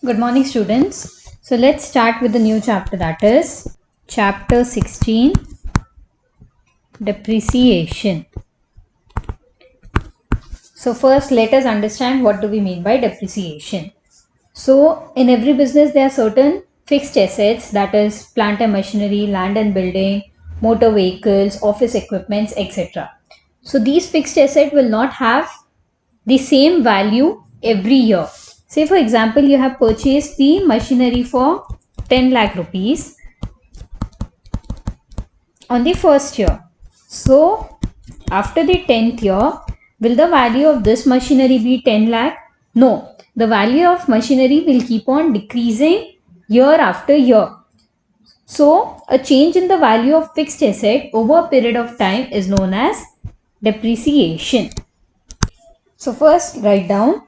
Good morning, students. So let's start with the new chapter, that is chapter 16, depreciation. So first let us understand what do we mean by depreciation. So in every business there are certain fixed assets, that is plant and machinery, land and building, motor vehicles, office equipments, etc. So these fixed assets will not have the same value every year. Say for example, you have purchased the machinery for 10 lakh rupees on the first year. So after the 10th year, will the value of this machinery be 10 lakh? No, the value of machinery will keep on decreasing year after year. So a change in the value of fixed asset over a period of time is known as depreciation. So first write down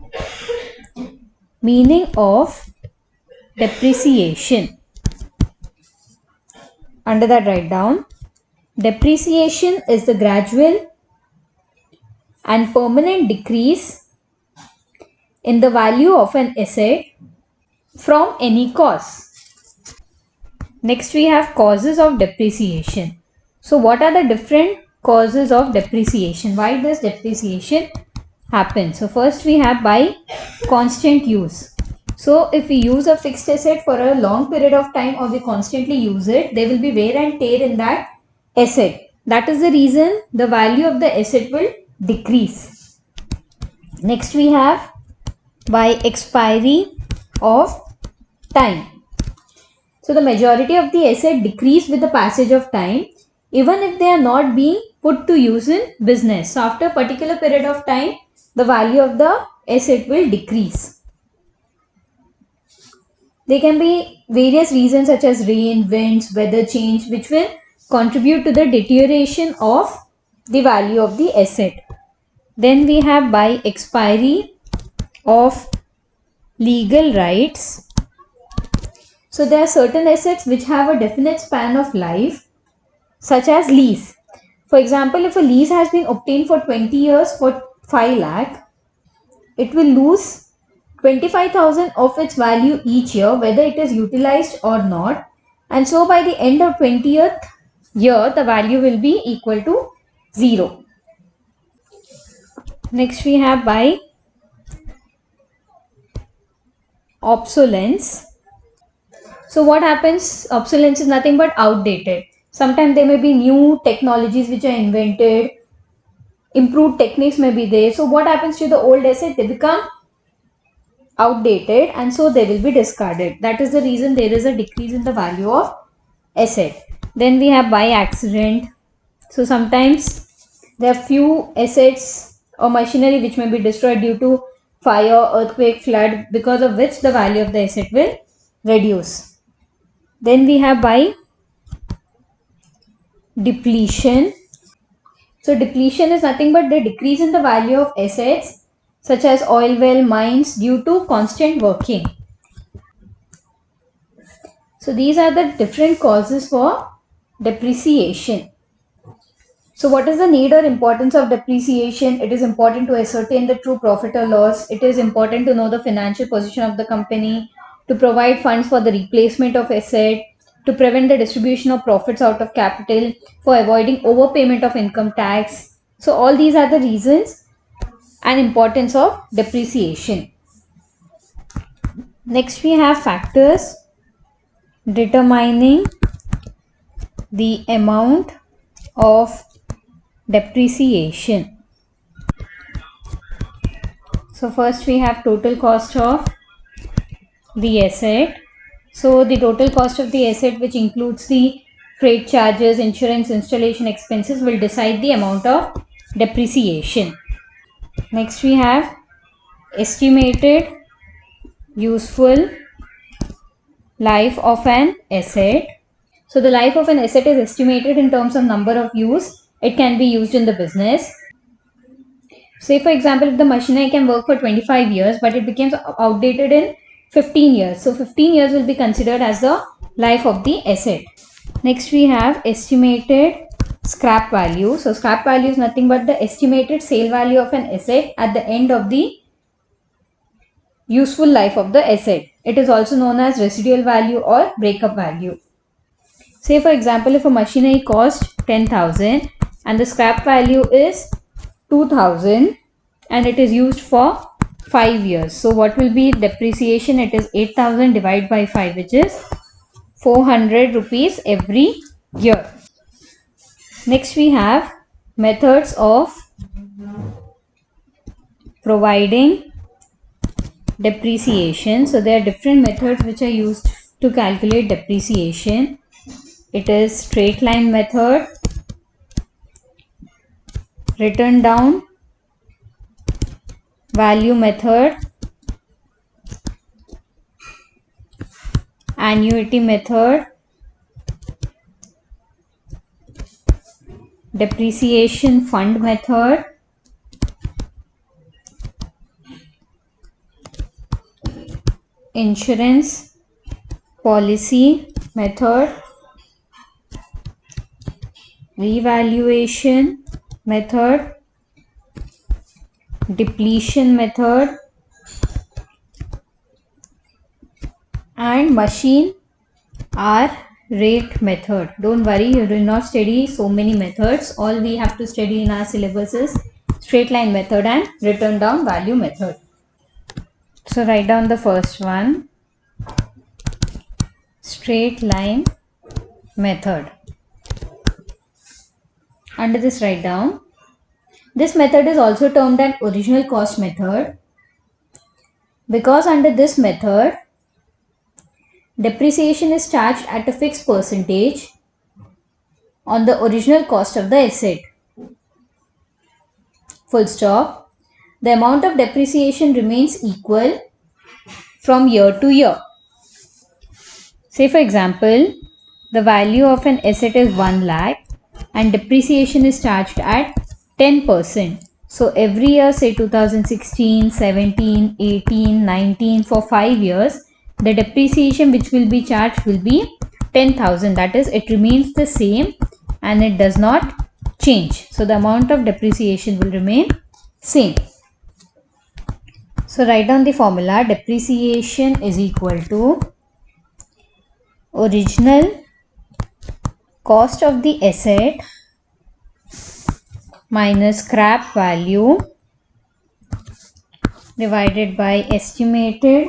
meaning of depreciation. Under that write down, depreciation is the gradual and permanent decrease in the value of an asset from any cause. Next we have causes of depreciation. So what are the different causes of depreciation? Why does depreciation happen? So first we have by constant use. So if we use a fixed asset for a long period of time or we constantly use it, there will be wear and tear in that asset. That is the reason the value of the asset will decrease. Next we have by expiry of time. So the majority of the asset decrease with the passage of time, even if they are not being put to use in business. So after a particular period of time, the value of the asset will decrease. There can be various reasons such as rain, winds, weather change, which will contribute to the deterioration of the value of the asset. Then we have by expiry of legal rights. So there are certain assets which have a definite span of life, such as lease. For example, if a lease has been obtained for 20 years for 5 lakh, it will lose 25,000 of its value each year, whether it is utilized or not. And so by the end of 20th year, the value will be equal to 0. Next we have by obsolescence. So what happens? Obsolescence is nothing but outdated. Sometimes there may be new technologies which are invented, improved techniques may be there. So what happens to the old asset? They become outdated and so they will be discarded. That is the reason there is a decrease in the value of asset. Then we have by accident. So sometimes there are few assets or machinery which may be destroyed due to fire, earthquake, flood, because of which the value of the asset will reduce. Then we have by depletion. So depletion is nothing but the decrease in the value of assets such as oil well, mines, due to constant working. So these are the different causes for depreciation. So what is the need or importance of depreciation? It is important to ascertain the true profit or loss. It is important to know the financial position of the company, to provide funds for the replacement of asset, to prevent the distribution of profits out of capital, for avoiding overpayment of income tax. So all these are the reasons and importance of depreciation. Next we have factors determining the amount of depreciation. So first we have total cost of the asset. So the total cost of the asset, which includes the freight charges, insurance, installation expenses, will decide the amount of depreciation. Next we have estimated useful life of an asset. So the life of an asset is estimated in terms of number of use it can be used in the business. Say for example, if the machinery can work for 25 years but it becomes outdated in 15 years. So 15 years will be considered as the life of the asset. Next we have estimated scrap value. So scrap value is nothing but the estimated sale value of an asset at the end of the useful life of the asset. It is also known as residual value or breakup value. Say for example, if a machinery cost 10,000 and the scrap value is 2,000 and it is used for 5 years. So what will be depreciation? It is 8,000 divided by 5, which is 400 rupees every year. Next we have methods of providing depreciation. So there are different methods which are used to calculate depreciation. It is straight line method, written down value method, annuity method, depreciation fund method, insurance policy method, revaluation method, depletion method, and machine hour rate method. Don't worry, you will not study so many methods. All we have to study in our syllabus is straight line method and written down value method. So write down the first one, straight line method. Under this write down, this method is also termed an original cost method because under this method depreciation is charged at a fixed percentage on the original cost of the asset. Full stop. The amount of depreciation remains equal from year to year. Say for example, the value of an asset is 1 lakh and depreciation is charged at 10%. So every year, say 2016, 17, 18, 19, for 5 years, the depreciation which will be charged will be 10,000. That is, it remains the same and it does not change. So the amount of depreciation will remain same. So write down the formula. Depreciation is equal to original cost of the asset minus scrap value divided by estimated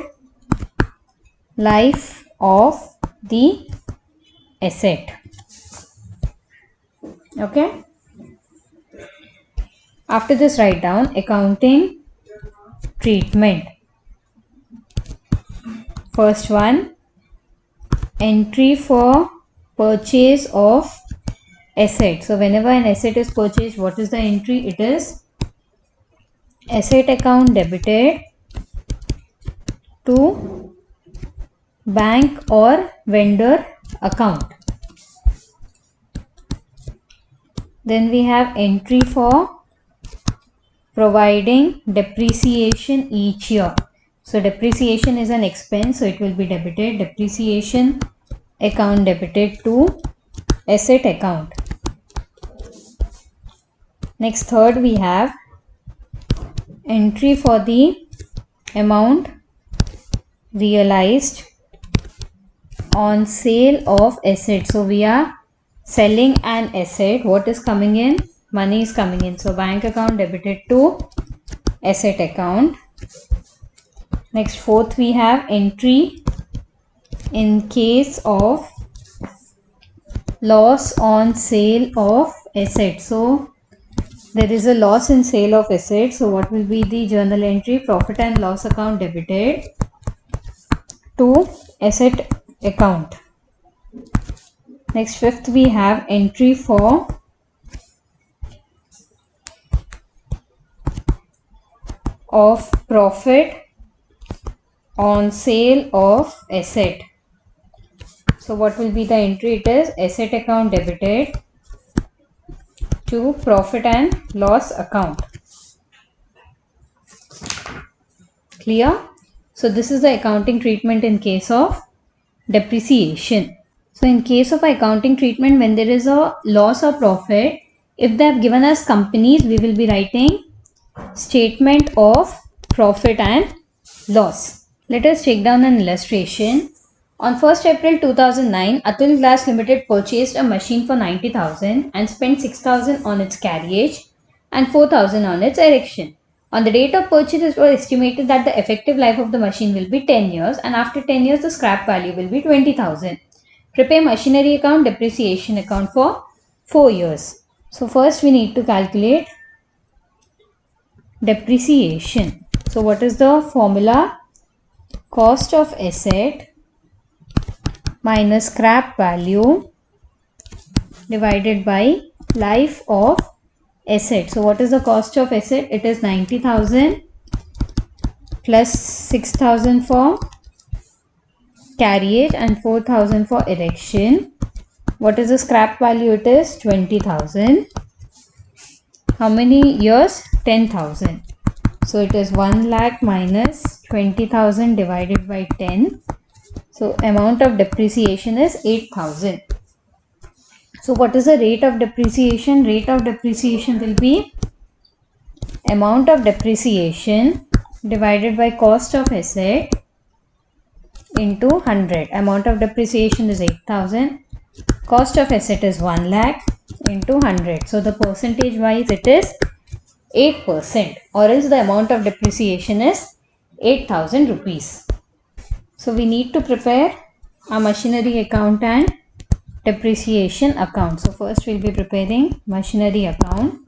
life of the asset. Okay. After this, write down accounting treatment. First one, entry for purchase of asset. So whenever an asset is purchased, what is the entry? It is asset account debited to bank or vendor account. Then we have entry for providing depreciation each year. So depreciation is an expense, so it will be debited. Depreciation account debited to asset account. Next, third, we have entry for the amount realized on sale of asset. So we are selling an asset. What is coming in? Money is coming in. So bank account debited to asset account. Next, fourth, we have entry in case of loss on sale of asset. So there is a loss in sale of asset. So what will be the journal entry? Profit and loss account debited to asset account. Next, fifth, we have entry for of profit on sale of asset. So what will be the entry? It is asset account debited to profit and loss account. Clear? So this is the accounting treatment in case of depreciation. So in case of accounting treatment, when there is a loss or profit, if they have given us companies, we will be writing statement of profit and loss. Let us take down an illustration. On 1st April 2009, Atul Glass Limited purchased a machine for 90,000 and spent 6,000 on its carriage and 4,000 on its erection. On the date of purchase, it was estimated that the effective life of the machine will be 10 years, and after 10 years, the scrap value will be 20,000. Prepare machinery account, depreciation account for 4 years. So first we need to calculate depreciation. So what is the formula? Cost of asset minus scrap value divided by life of asset. So what is the cost of asset? It is 90,000 plus 6,000 for carriage and 4,000 for erection. What is the scrap value? It is 20,000. How many years? 10,000. So it is 1 lakh minus 20,000 divided by 10. So amount of depreciation is 8,000. So what is the rate of depreciation? Rate of depreciation will be amount of depreciation divided by cost of asset into 100. Amount of depreciation is 8,000. Cost of asset is 1 lakh into 100. So the percentage wise it is 8%, or else the amount of depreciation is 8,000 rupees. So we need to prepare a machinery account and depreciation account. So first we will be preparing machinery account.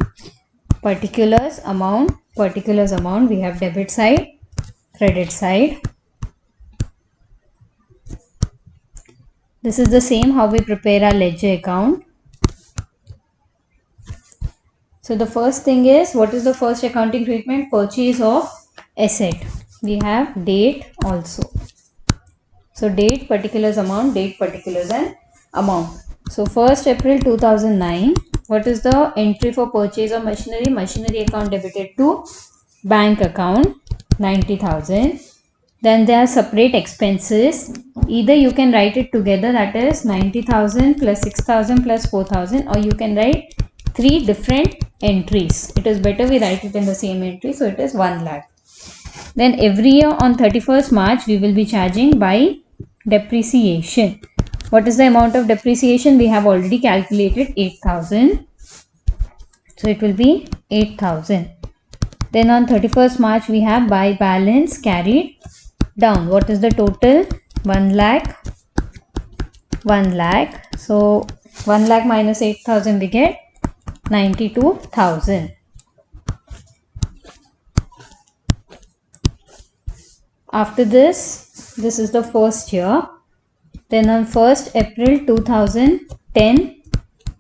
Particulars amount. We have debit side, credit side. This is the same how we prepare our ledger account. So the first thing is, what is the first accounting treatment? Purchase of asset. We have date also. So date, particulars, amount, date, particulars and amount. So 1st April 2009, what is the entry for purchase of machinery? Machinery account debited to bank account 90,000. Then there are separate expenses. Either you can write it together, that is 90,000 plus 6,000 plus 4,000, or you can write 3 different entries. It is better we write it in the same entry. So it is 1 lakh. Then every year on 31st March, we will be charging by depreciation. What is the amount of depreciation? We have already calculated 8,000. So it will be 8,000. Then on 31st March, we have by balance carried down. What is the total? 1 lakh. 1 lakh. So 1 lakh minus 8,000, we get 92,000. After this is the first year. Then on 1st April 2010,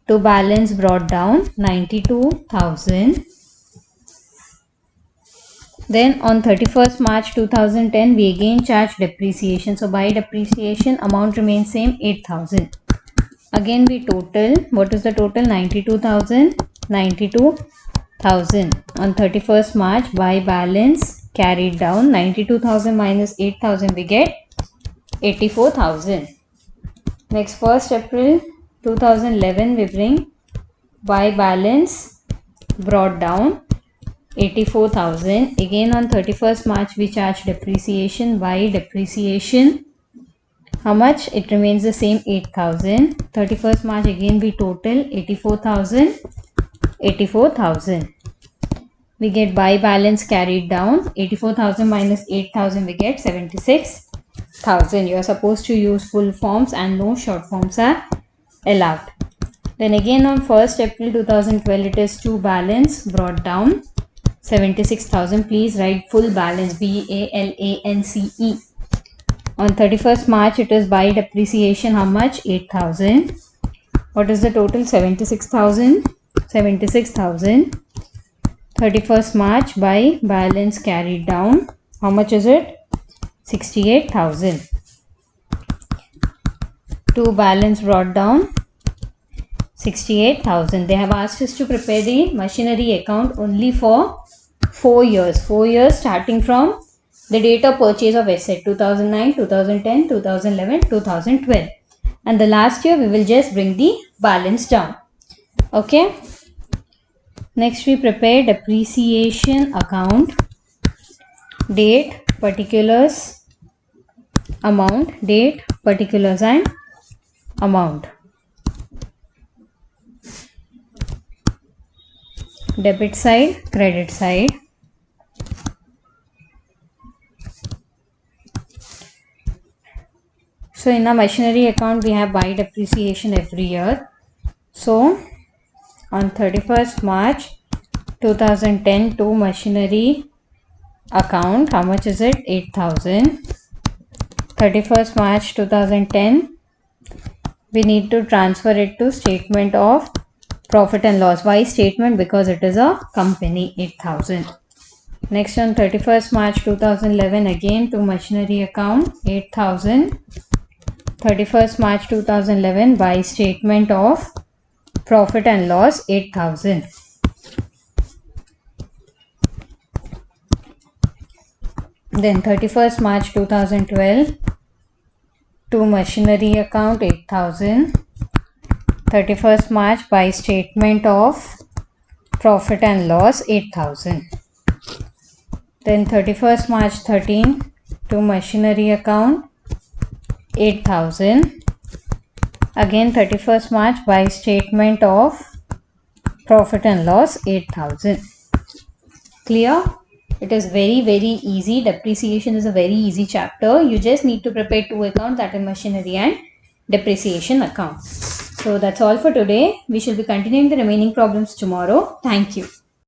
to balance brought down 92,000. Then on 31st March 2010, we again charge depreciation. So by depreciation, amount remains same, 8,000. Again we total. What is the total? 92,000. 92,000. On 31st March, by balance carried down 92,000 minus 8,000, we get 84,000. Next 1st April 2011, we bring by balance brought down 84,000. Again on 31st March, we charge depreciation. By depreciation, how much? It remains the same, 8,000. 31st March, again we total 84,000. 84,000. We get by balance carried down 84,000 minus 8,000, we get 76,000. You are supposed to use full forms and no short forms are allowed. Then again on 1st April 2012, it is to balance brought down 76,000. Please write full balance, BALANCE. On 31st March, it is by depreciation. How much? 8,000. What is the total? 76,000. 76,000. 31st March, by balance carried down. How much is it? 68,000. To balance brought down 68,000. They have asked us to prepare the machinery account only for 4 years. 4 years starting from the date of purchase of asset, 2009, 2010, 2011, 2012. And the last year we will just bring the balance down. Okay. Next we prepare depreciation account. Date particulars, amount, date, particulars and amount. Debit side, credit side. So in a machinery account we have buy depreciation every year. So on 31st March 2010 to machinery account, how much is it? 8,000. 31st March 2010 we need to transfer it to statement of profit and loss. Why statement? Because it is a company. 8,000. Next on 31st March 2011 again to machinery account 8,000. 31st March 2011 by statement of profit and loss 8,000. Then 31st March 2012 to machinery account 8,000. 31st March by statement of profit and loss 8,000. Then 31st March 13 to machinery account 8,000. Again 31st March by statement of profit and loss 8,000. Clear? It is very easy. Depreciation is a very easy chapter. You just need to prepare two accounts, that is machinery and depreciation account. So that's all for today. We shall be continuing the remaining problems tomorrow. Thank you.